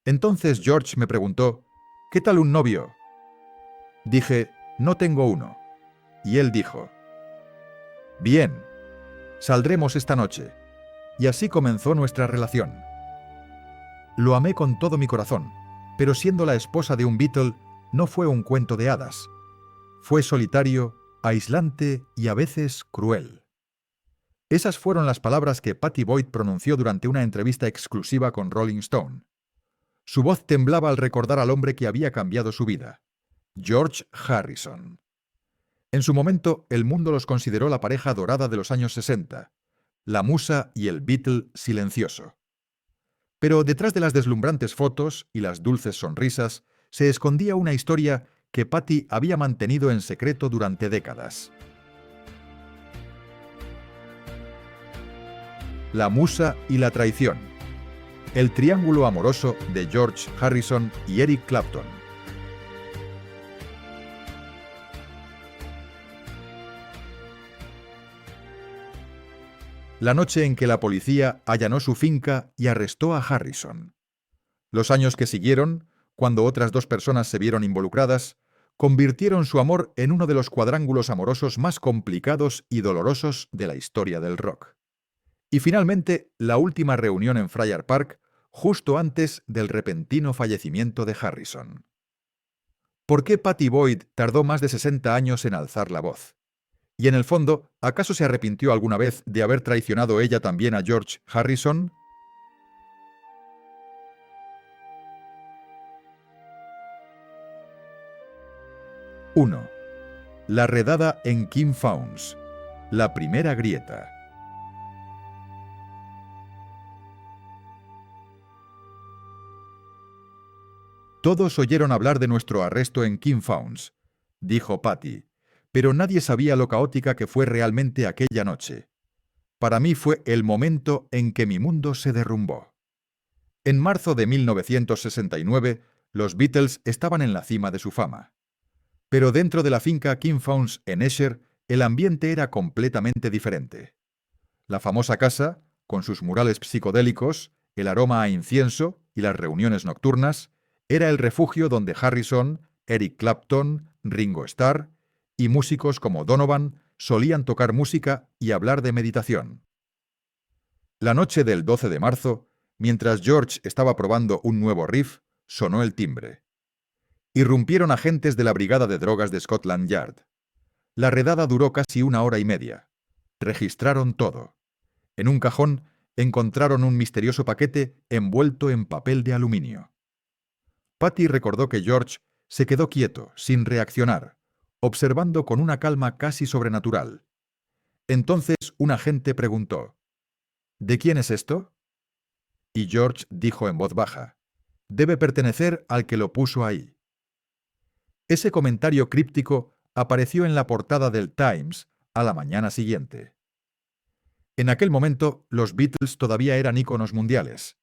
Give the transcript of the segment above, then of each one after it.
Entonces George me preguntó, ¿qué tal un novio? Dije, no tengo uno. Y él dijo, bien, saldremos esta noche. Y así comenzó nuestra relación. Lo amé con todo mi corazón, pero siendo la esposa de un Beatle, no fue un cuento de hadas. Fue solitario, aislante y a veces cruel. Esas fueron las palabras que Pattie Boyd pronunció durante una entrevista exclusiva con Rolling Stone. Su voz temblaba al recordar al hombre que había cambiado su vida, George Harrison. En su momento, el mundo los consideró la pareja dorada de los años 60, la musa y el Beatle silencioso. Pero detrás de las deslumbrantes fotos y las dulces sonrisas se escondía una historia que Pattie había mantenido en secreto durante décadas. La musa y la traición. El triángulo amoroso de George Harrison y Eric Clapton. La noche en que la policía allanó su finca y arrestó a Harrison. Los años que siguieron, cuando otras dos personas se vieron involucradas, convirtieron su amor en uno de los cuadrángulos amorosos más complicados y dolorosos de la historia del rock. Y finalmente, la última reunión en Friar Park, justo antes del repentino fallecimiento de Harrison. ¿Por qué Pattie Boyd tardó más de 60 años en alzar la voz? Y en el fondo, ¿acaso se arrepintió alguna vez de haber traicionado ella también a George Harrison? ¡1! La redada en Kim Fownes. La primera grieta. Todos oyeron hablar de nuestro arresto en Kim Fownes, dijo Pattie, pero nadie sabía lo caótica que fue realmente aquella noche. Para mí fue el momento en que mi mundo se derrumbó. En marzo de 1969, los Beatles estaban en la cima de su fama. Pero dentro de la finca Kim Fownes en Esher, el ambiente era completamente diferente. La famosa casa, con sus murales psicodélicos, el aroma a incienso y las reuniones nocturnas, era el refugio donde Harrison, Eric Clapton, Ringo Starr y músicos como Donovan solían tocar música y hablar de meditación. La noche del 12 de marzo, mientras George estaba probando un nuevo riff, sonó el timbre. Irrumpieron agentes de la Brigada de Drogas de Scotland Yard. La redada duró casi 1 hora y media. Registraron todo. En un cajón encontraron un misterioso paquete envuelto en papel de aluminio. Pattie recordó que George se quedó quieto, sin reaccionar, observando con una calma casi sobrenatural. Entonces un agente preguntó, ¿de quién es esto? Y George dijo en voz baja, debe pertenecer al que lo puso ahí. Ese comentario críptico apareció en la portada del Times a la mañana siguiente. En aquel momento, los Beatles todavía eran íconos mundiales.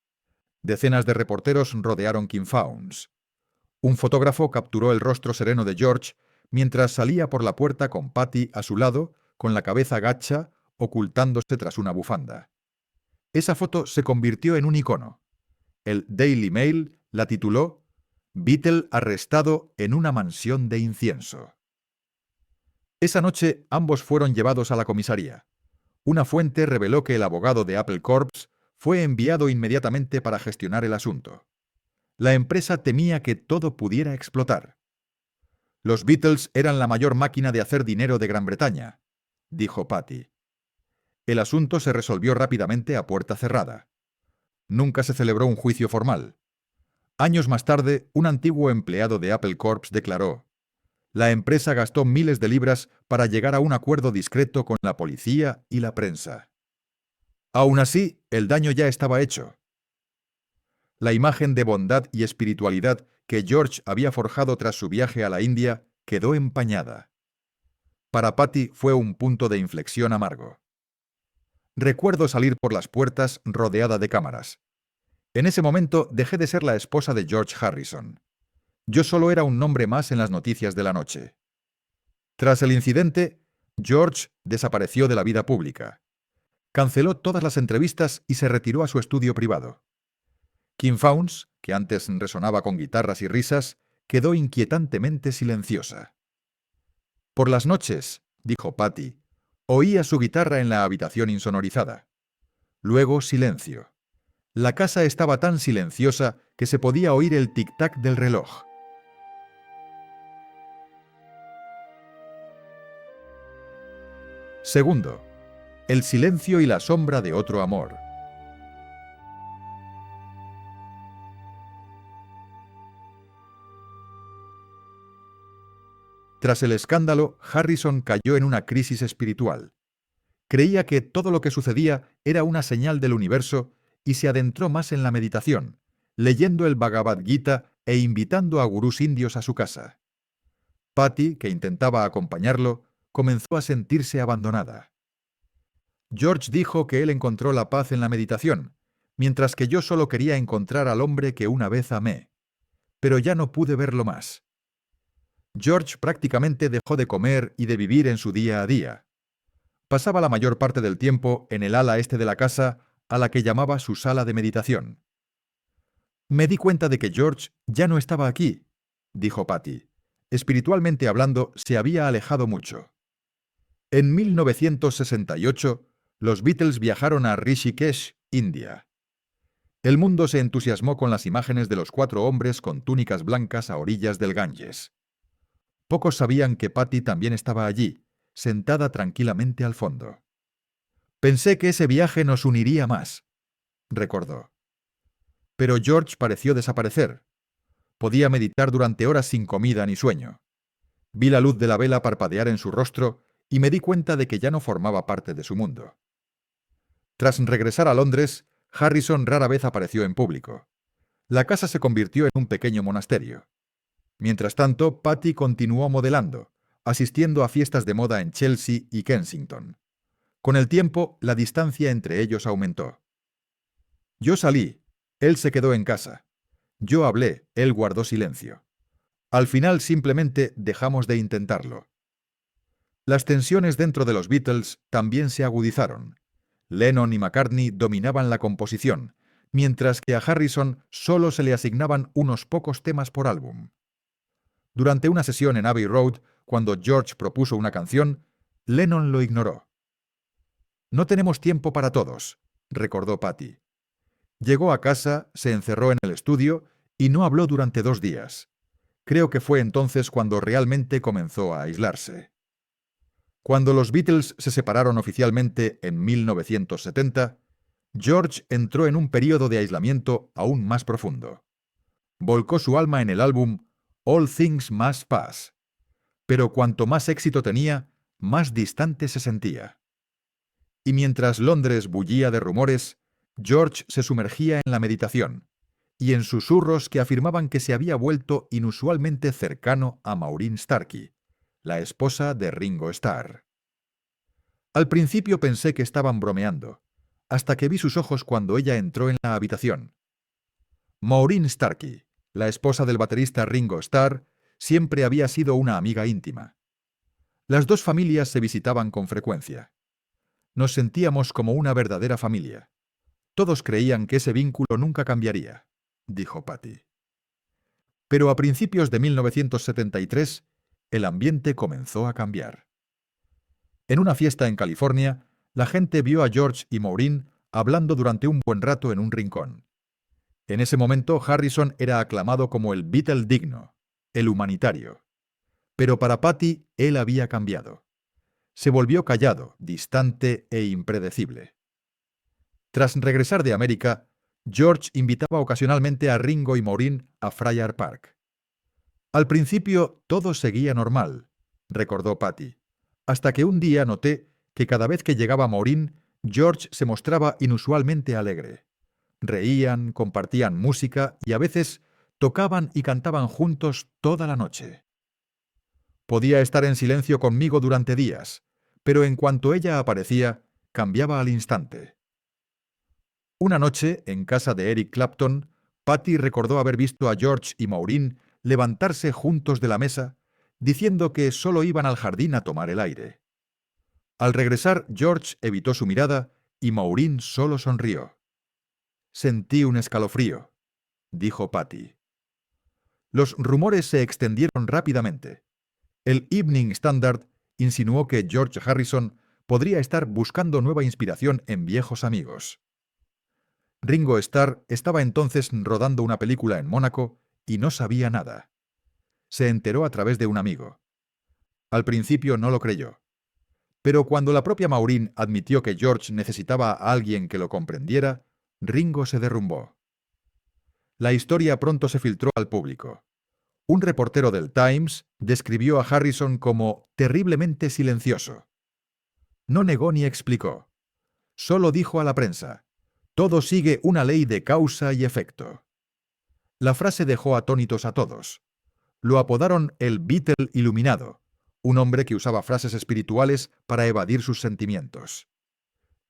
Decenas de reporteros rodearon Kim Fownes. Un fotógrafo capturó el rostro sereno de George mientras salía por la puerta con Pattie a su lado, con la cabeza gacha, ocultándose tras una bufanda. Esa foto se convirtió en un icono. El Daily Mail la tituló «Beatle arrestado en una mansión de incienso». Esa noche ambos fueron llevados a la comisaría. Una fuente reveló que el abogado de Apple Corps fue enviado inmediatamente para gestionar el asunto. La empresa temía que todo pudiera explotar. Los Beatles eran la mayor máquina de hacer dinero de Gran Bretaña, dijo Pattie. El asunto se resolvió rápidamente a puerta cerrada. Nunca se celebró un juicio formal. Años más tarde, un antiguo empleado de Apple Corps declaró: la empresa gastó miles de libras para llegar a un acuerdo discreto con la policía y la prensa. Aún así, el daño ya estaba hecho. La imagen de bondad y espiritualidad que George había forjado tras su viaje a la India quedó empañada. Para Pattie fue un punto de inflexión amargo. Recuerdo salir por las puertas rodeada de cámaras. En ese momento dejé de ser la esposa de George Harrison. Yo solo era un nombre más en las noticias de la noche. Tras el incidente, George desapareció de la vida pública. Canceló todas las entrevistas y se retiró a su estudio privado. Kim Fownes, que antes resonaba con guitarras y risas, quedó inquietantemente silenciosa. Por las noches, dijo Patty, oía su guitarra en la habitación insonorizada. Luego silencio. La casa estaba tan silenciosa que se podía oír el tic-tac del reloj. Segundo, el silencio y la sombra de otro amor. Tras el escándalo, Harrison cayó en una crisis espiritual. Creía que todo lo que sucedía era una señal del universo y se adentró más en la meditación, leyendo el Bhagavad Gita e invitando a gurús indios a su casa. Patty, que intentaba acompañarlo, comenzó a sentirse abandonada. George dijo que él encontró la paz en la meditación, mientras que yo solo quería encontrar al hombre que una vez amé. Pero ya no pude verlo más. George prácticamente dejó de comer y de vivir en su día a día. Pasaba la mayor parte del tiempo en el ala este de la casa, a la que llamaba su sala de meditación. Me di cuenta de que George ya no estaba aquí, dijo Patty. Espiritualmente hablando, se había alejado mucho. En 1968, los Beatles viajaron a Rishikesh, India. El mundo se entusiasmó con las imágenes de los 4 hombres con túnicas blancas a orillas del Ganges. Pocos sabían que Patty también estaba allí, sentada tranquilamente al fondo. Pensé que ese viaje nos uniría más, recordó. Pero George pareció desaparecer. Podía meditar durante horas sin comida ni sueño. Vi la luz de la vela parpadear en su rostro y me di cuenta de que ya no formaba parte de su mundo. Tras regresar a Londres, Harrison rara vez apareció en público. La casa se convirtió en un pequeño monasterio. Mientras tanto, Patty continuó modelando, asistiendo a fiestas de moda en Chelsea y Kensington. Con el tiempo, la distancia entre ellos aumentó. Yo salí, él se quedó en casa. Yo hablé, él guardó silencio. Al final simplemente dejamos de intentarlo. Las tensiones dentro de los Beatles también se agudizaron. Lennon y McCartney dominaban la composición, mientras que a Harrison solo se le asignaban unos pocos temas por álbum. Durante una sesión en Abbey Road, cuando George propuso una canción, Lennon lo ignoró. No tenemos tiempo para todos, recordó Patty. Llegó a casa, se encerró en el estudio y no habló durante 2 días. Creo que fue entonces cuando realmente comenzó a aislarse. Cuando los Beatles se separaron oficialmente en 1970, George entró en un período de aislamiento aún más profundo. Volcó su alma en el álbum All Things Must Pass, pero cuanto más éxito tenía, más distante se sentía. Y mientras Londres bullía de rumores, George se sumergía en la meditación y en susurros que afirmaban que se había vuelto inusualmente cercano a Maureen Starkey, la esposa de Ringo Starr. Al principio pensé que estaban bromeando, hasta que vi sus ojos cuando ella entró en la habitación. Maureen Starkey, la esposa del baterista Ringo Starr, siempre había sido una amiga íntima. Las 2 familias se visitaban con frecuencia. Nos sentíamos como una verdadera familia. Todos creían que ese vínculo nunca cambiaría, dijo Patty. Pero a principios de 1973, el ambiente comenzó a cambiar. En una fiesta en California, la gente vio a George y Maureen hablando durante un buen rato en un rincón. En ese momento, Harrison era aclamado como el Beatle digno, el humanitario. Pero para Patty, él había cambiado. Se volvió callado, distante e impredecible. Tras regresar de América, George invitaba ocasionalmente a Ringo y Maureen a Friar Park. Al principio todo seguía normal, recordó Patty, hasta que un día noté que cada vez que llegaba Maureen, George se mostraba inusualmente alegre. Reían, compartían música y a veces tocaban y cantaban juntos toda la noche. Podía estar en silencio conmigo durante días, pero en cuanto ella aparecía, cambiaba al instante. Una noche, en casa de Eric Clapton, Patty recordó haber visto a George y Maureen levantarse juntos de la mesa, diciendo que solo iban al jardín a tomar el aire. Al regresar, George evitó su mirada y Maureen solo sonrió. Sentí un escalofrío, dijo Patty. Los rumores se extendieron rápidamente. El Evening Standard insinuó que George Harrison podría estar buscando nueva inspiración en viejos amigos. Ringo Starr estaba entonces rodando una película en Mónaco y no sabía nada. Se enteró a través de un amigo. Al principio no lo creyó. Pero cuando la propia Maureen admitió que George necesitaba a alguien que lo comprendiera, Ringo se derrumbó. La historia pronto se filtró al público. Un reportero del Times describió a Harrison como terriblemente silencioso. No negó ni explicó. Solo dijo a la prensa: «Todo sigue una ley de causa y efecto». La frase dejó atónitos a todos. Lo apodaron el Beatle iluminado, un hombre que usaba frases espirituales para evadir sus sentimientos.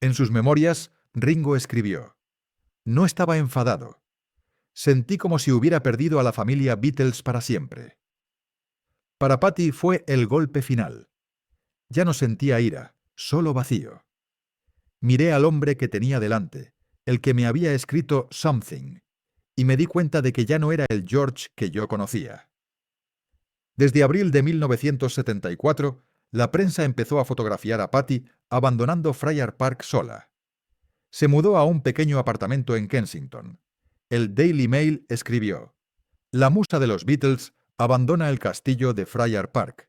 En sus memorias, Ringo escribió: «No estaba enfadado. Sentí como si hubiera perdido a la familia Beatles para siempre». Para Patty fue el golpe final. Ya no sentía ira, solo vacío. Miré al hombre que tenía delante, el que me había escrito Something, y me di cuenta de que ya no era el George que yo conocía. Desde abril de 1974, la prensa empezó a fotografiar a Patty abandonando Friar Park sola. Se mudó a un pequeño apartamento en Kensington. El Daily Mail escribió: «La musa de los Beatles abandona el castillo de Friar Park.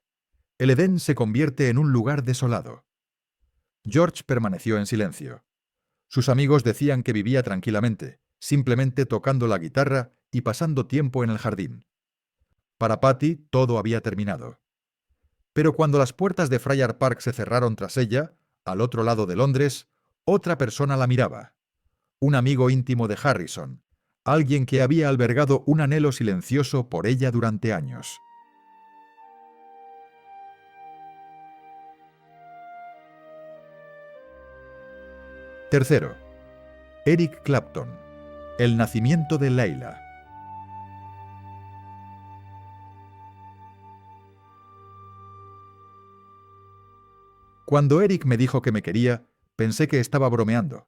El Edén se convierte en un lugar desolado». George permaneció en silencio. Sus amigos decían que vivía tranquilamente, simplemente tocando la guitarra y pasando tiempo en el jardín. Para Patty todo había terminado. Pero cuando las puertas de Friar Park se cerraron tras ella, al otro lado de Londres, otra persona la miraba. Un amigo íntimo de Harrison, alguien que había albergado un anhelo silencioso por ella durante años. Tercero, Eric Clapton, el nacimiento de Layla. Cuando Eric me dijo que me quería, pensé que estaba bromeando.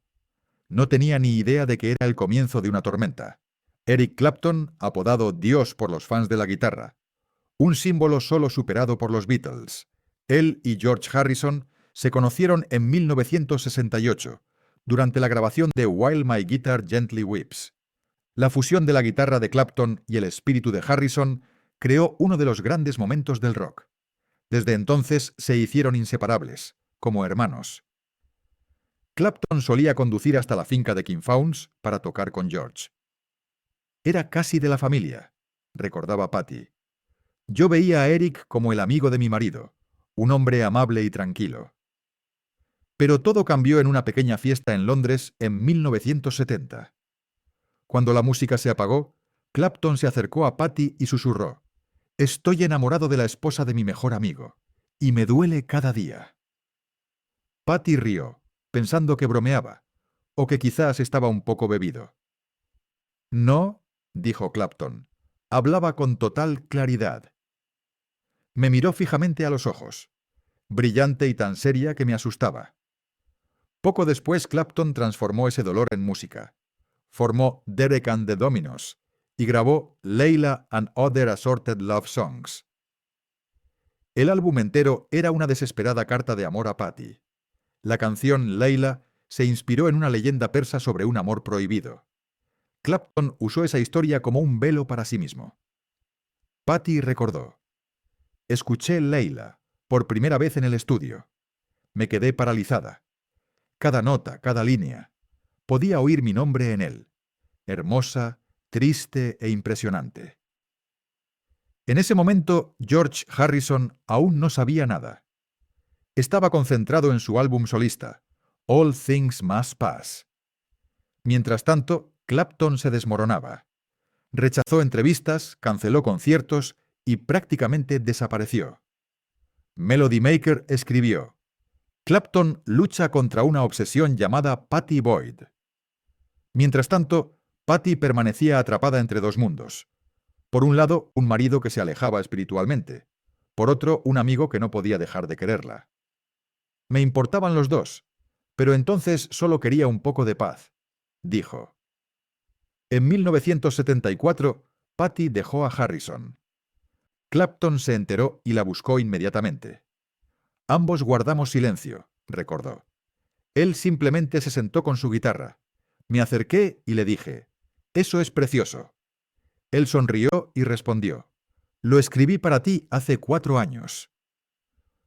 No tenía ni idea de que era el comienzo de una tormenta. Eric Clapton, apodado Dios por los fans de la guitarra. Un símbolo solo superado por los Beatles. Él y George Harrison se conocieron en 1968, durante la grabación de While My Guitar Gently Weeps. La fusión de la guitarra de Clapton y el espíritu de Harrison creó uno de los grandes momentos del rock. Desde entonces se hicieron inseparables, como hermanos. Clapton solía conducir hasta la finca de King Fownes para tocar con George. «Era casi de la familia», recordaba Patty. «Yo veía a Eric como el amigo de mi marido, un hombre amable y tranquilo». Pero todo cambió en una pequeña fiesta en Londres en 1970. Cuando la música se apagó, Clapton se acercó a Patty y susurró: «Estoy enamorado de la esposa de mi mejor amigo, y me duele cada día». Patty rió, pensando que bromeaba, o que quizás estaba un poco bebido. «No», dijo Clapton, hablaba con total claridad. Me miró fijamente a los ojos, brillante y tan seria que me asustaba. Poco después Clapton transformó ese dolor en música. Formó Derek and the Dominos y grabó Layla and Other Assorted Love Songs. El álbum entero era una desesperada carta de amor a Patty. La canción Layla se inspiró en una leyenda persa sobre un amor prohibido. Clapton usó esa historia como un velo para sí mismo. Patty recordó: «Escuché Layla por primera vez en el estudio. Me quedé paralizada. Cada nota, cada línea. Podía oír mi nombre en él. Hermosa, triste e impresionante». En ese momento, George Harrison aún no sabía nada. Estaba concentrado en su álbum solista, All Things Must Pass. Mientras tanto, Clapton se desmoronaba. Rechazó entrevistas, canceló conciertos y prácticamente desapareció. Melody Maker escribió: «Clapton lucha contra una obsesión llamada Patty Boyd». Mientras tanto, Patty permanecía atrapada entre dos mundos. Por un lado, un marido que se alejaba espiritualmente. Por otro, un amigo que no podía dejar de quererla. «Me importaban los dos, pero entonces solo quería un poco de paz», dijo. En 1974, Patty dejó a Harrison. Clapton se enteró y la buscó inmediatamente. Ambos guardamos silencio, recordó. Él simplemente se sentó con su guitarra. Me acerqué y le dije, «Eso es precioso». Él sonrió y respondió, «Lo escribí para ti hace 4 años».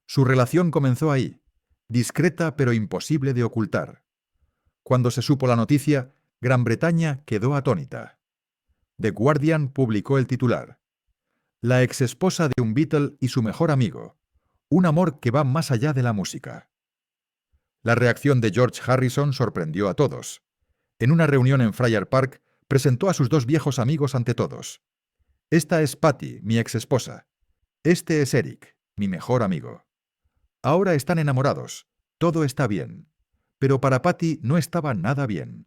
Su relación comenzó ahí, discreta pero imposible de ocultar. Cuando se supo la noticia, Gran Bretaña quedó atónita. The Guardian publicó el titular: «La exesposa de un Beatle y su mejor amigo. Un amor que va más allá de la música». La reacción de George Harrison sorprendió a todos. En una reunión en Friar Park, presentó a sus 2 viejos amigos ante todos. «Esta es Patty, mi exesposa. Este es Eric, mi mejor amigo. Ahora están enamorados. Todo está bien». Pero para Patty no estaba nada bien.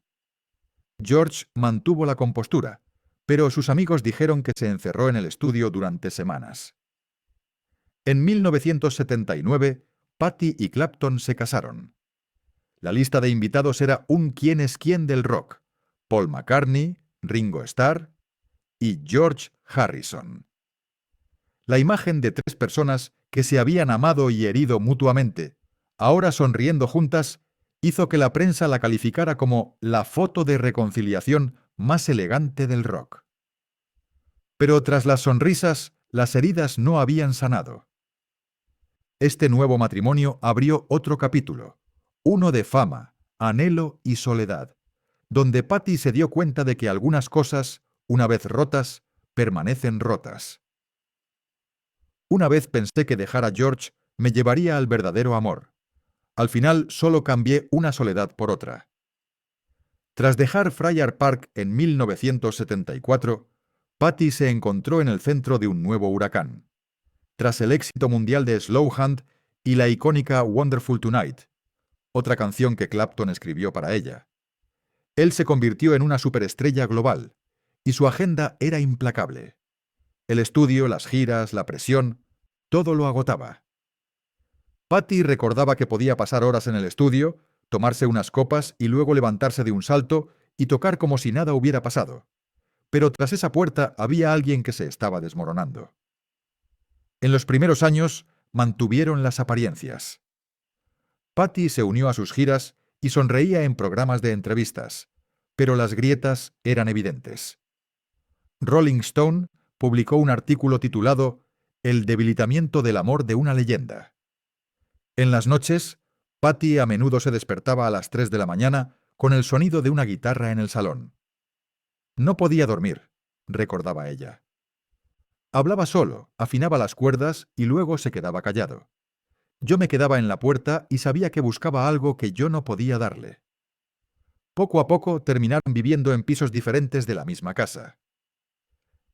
George mantuvo la compostura, pero sus amigos dijeron que se encerró en el estudio durante semanas. En 1979, Patty y Clapton se casaron. La lista de invitados era un quién es quién del rock: Paul McCartney, Ringo Starr y George Harrison. La imagen de 3 personas que se habían amado y herido mutuamente, ahora sonriendo juntas, hizo que la prensa la calificara como la foto de reconciliación más elegante del rock. Pero tras las sonrisas, las heridas no habían sanado. Este nuevo matrimonio abrió otro capítulo, uno de fama, anhelo y soledad, donde Patty se dio cuenta de que algunas cosas, una vez rotas, permanecen rotas. Una vez pensé que dejar a George me llevaría al verdadero amor. Al final solo cambié una soledad por otra. Tras dejar Friar Park en 1974, Patty se encontró en el centro de un nuevo huracán. Tras el éxito mundial de Slow Hand y la icónica Wonderful Tonight, otra canción que Clapton escribió para ella, él se convirtió en una superestrella global, y su agenda era implacable. El estudio, las giras, la presión, todo lo agotaba. Patty recordaba que podía pasar horas en el estudio, tomarse unas copas y luego levantarse de un salto y tocar como si nada hubiera pasado. Pero tras esa puerta había alguien que se estaba desmoronando. En los primeros años mantuvieron las apariencias. Patty se unió a sus giras y sonreía en programas de entrevistas, pero las grietas eran evidentes. Rolling Stone publicó un artículo titulado «El debilitamiento del amor de una leyenda». En las noches, Patty a menudo se despertaba a las 3 de la mañana con el sonido de una guitarra en el salón. «No podía dormir», recordaba ella. Hablaba solo, afinaba las cuerdas y luego se quedaba callado. Yo me quedaba en la puerta y sabía que buscaba algo que yo no podía darle. Poco a poco terminaron viviendo en pisos diferentes de la misma casa.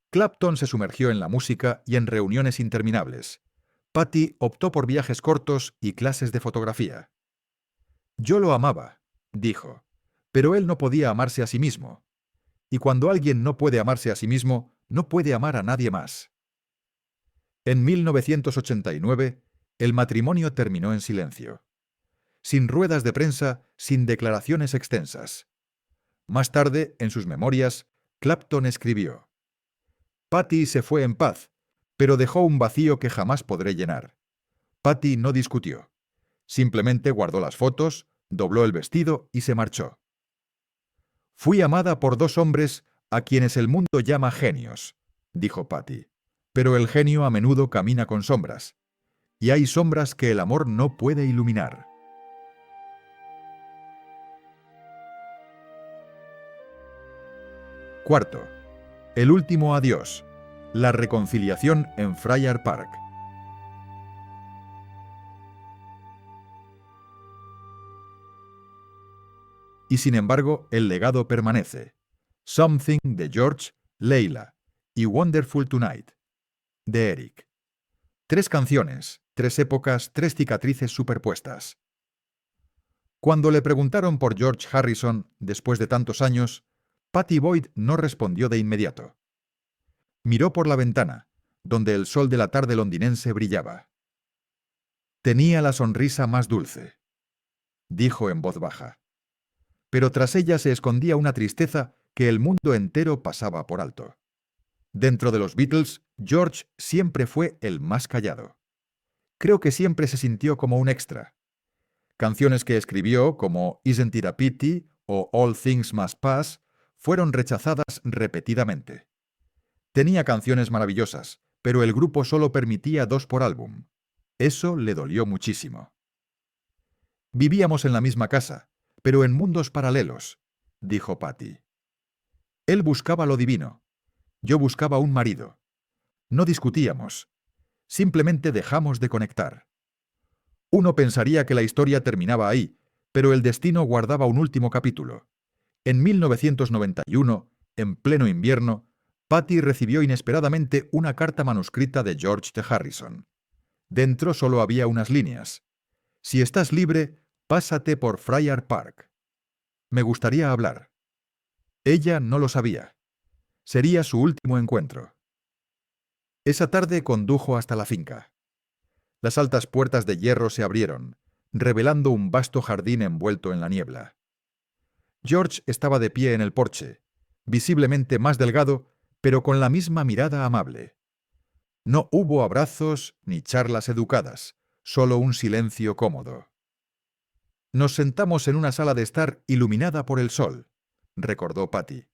Clapton se sumergió en la música y en reuniones interminables. Patty optó por viajes cortos y clases de fotografía. «Yo lo amaba», dijo, «pero él no podía amarse a sí mismo. Y cuando alguien no puede amarse a sí mismo, no puede amar a nadie más». En 1989, el matrimonio terminó en silencio. Sin ruedas de prensa, sin declaraciones extensas. Más tarde, en sus memorias, Clapton escribió: «Patty se fue en paz, pero dejó un vacío que jamás podré llenar». Patty no discutió. Simplemente guardó las fotos, dobló el vestido y se marchó. «Fui amada por 2 hombres a quienes el mundo llama genios», dijo Patty, «pero el genio a menudo camina con sombras, y hay sombras que el amor no puede iluminar». Cuarto, el último adiós, la reconciliación en Friar Park. Y sin embargo, el legado permanece. Something de George, Leila y Wonderful Tonight de Eric. 3 canciones, 3 épocas, 3 cicatrices superpuestas. Cuando le preguntaron por George Harrison después de tantos años, Patty Boyd no respondió de inmediato. Miró por la ventana, donde el sol de la tarde londinense brillaba. «Tenía la sonrisa más dulce», dijo en voz baja. Pero tras ella se escondía una tristeza que el mundo entero pasaba por alto. Dentro de los Beatles, George siempre fue el más callado. Creo que siempre se sintió como un extra. Canciones que escribió, como Isn't It a Pity o All Things Must Pass, fueron rechazadas repetidamente. Tenía canciones maravillosas, pero el grupo solo permitía 2 por álbum. Eso le dolió muchísimo. Vivíamos en la misma casa, pero en mundos paralelos, dijo Patty. Él buscaba lo divino. Yo buscaba un marido. No discutíamos. Simplemente dejamos de conectar. Uno pensaría que la historia terminaba ahí, pero el destino guardaba un último capítulo. En 1991, en pleno invierno, Patty recibió inesperadamente una carta manuscrita de George de Harrison. Dentro solo había unas líneas. Si estás libre, pásate por Friar Park. Me gustaría hablar. Ella no lo sabía. Sería su último encuentro. Esa tarde condujo hasta la finca. Las altas puertas de hierro se abrieron, revelando un vasto jardín envuelto en la niebla. George estaba de pie en el porche, visiblemente más delgado, pero con la misma mirada amable. No hubo abrazos ni charlas educadas, solo un silencio cómodo. Nos sentamos en una sala de estar iluminada por el sol, recordó Patty,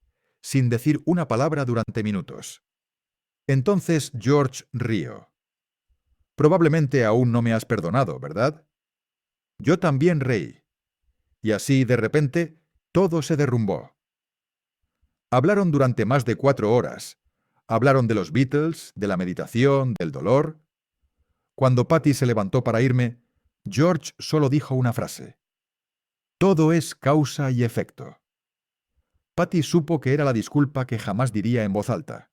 sin decir una palabra durante minutos. Entonces George rió. Probablemente aún no me has perdonado, ¿verdad? Yo también reí. Y así, de repente, todo se derrumbó. Hablaron durante más de 4 horas. Hablaron de los Beatles, de la meditación, del dolor. Cuando Patty se levantó para irme, George solo dijo una frase. Todo es causa y efecto. Patty supo que era la disculpa que jamás diría en voz alta.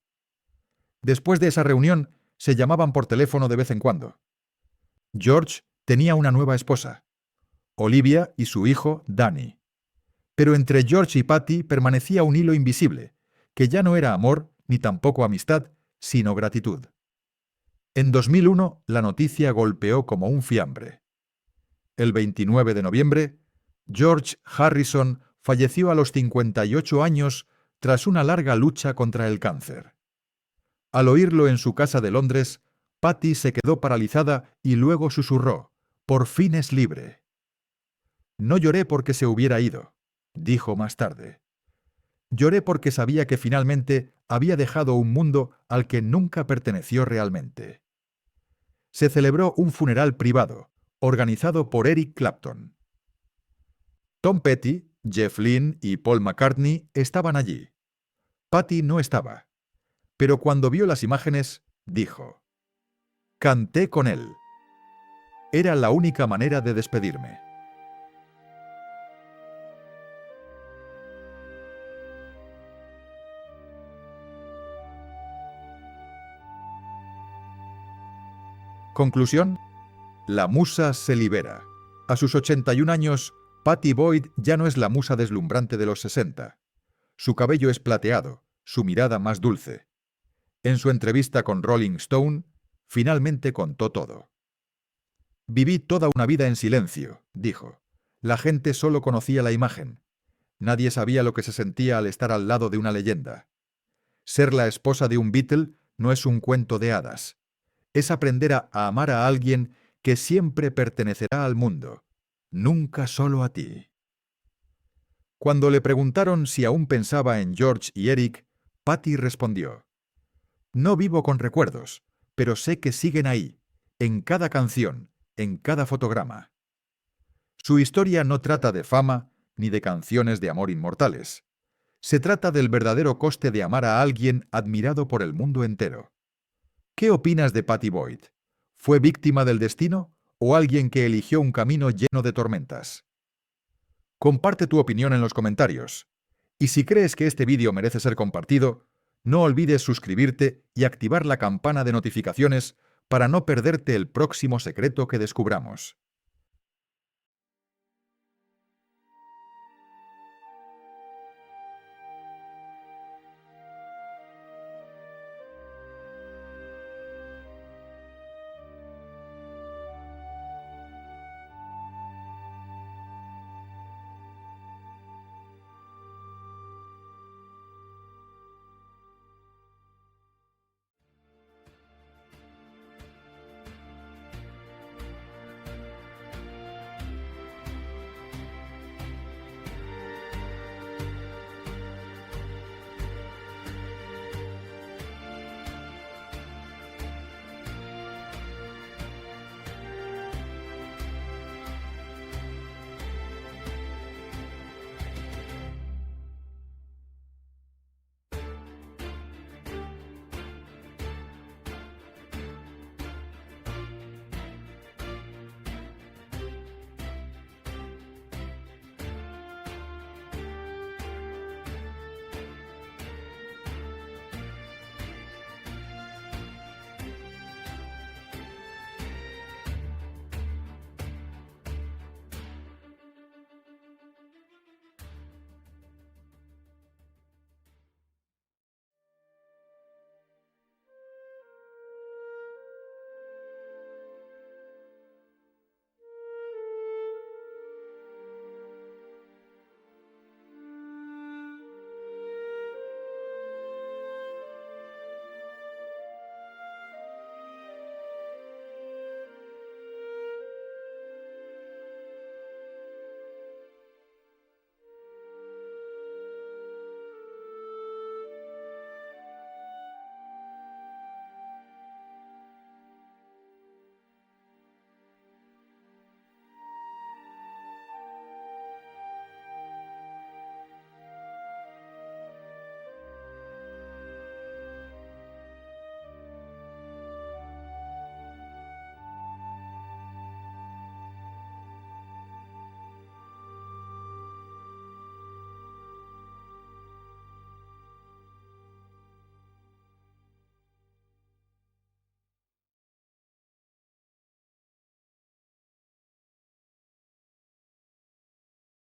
Después de esa reunión, se llamaban por teléfono de vez en cuando. George tenía una nueva esposa, Olivia, y su hijo, Danny. Pero entre George y Patty permanecía un hilo invisible, que ya no era amor ni tampoco amistad, sino gratitud. En 2001, la noticia golpeó como un fiambre. El 29 de noviembre, George Harrison falleció a los 58 años tras una larga lucha contra el cáncer. Al oírlo en su casa de Londres, Patty se quedó paralizada y luego susurró, «Por fin es libre». No lloré porque se hubiera ido, dijo más tarde. Lloré porque sabía que finalmente había dejado un mundo al que nunca perteneció realmente. Se celebró un funeral privado, organizado por Eric Clapton. Tom Petty, Jeff Lynne y Paul McCartney estaban allí. Patty no estaba. Pero cuando vio las imágenes, dijo, «Canté con él». Era la única manera de despedirme. Conclusión: la musa se libera. A sus 81 años, Patty Boyd ya no es la musa deslumbrante de los 60. Su cabello es plateado, su mirada más dulce. En su entrevista con Rolling Stone, finalmente contó todo. «Viví toda una vida en silencio», dijo. «La gente solo conocía la imagen. Nadie sabía lo que se sentía al estar al lado de una leyenda. Ser la esposa de un Beatle no es un cuento de hadas. Es aprender a amar a alguien que siempre pertenecerá al mundo, nunca solo a ti». Cuando le preguntaron si aún pensaba en George y Eric, Patty respondió, «No vivo con recuerdos, pero sé que siguen ahí, en cada canción, en cada fotograma». Su historia no trata de fama ni de canciones de amor inmortales. Se trata del verdadero coste de amar a alguien admirado por el mundo entero. ¿Qué opinas de Patty Boyd? ¿Fue víctima del destino o alguien que eligió un camino lleno de tormentas? Comparte tu opinión en los comentarios. Y si crees que este vídeo merece ser compartido, no olvides suscribirte y activar la campana de notificaciones para no perderte el próximo secreto que descubramos.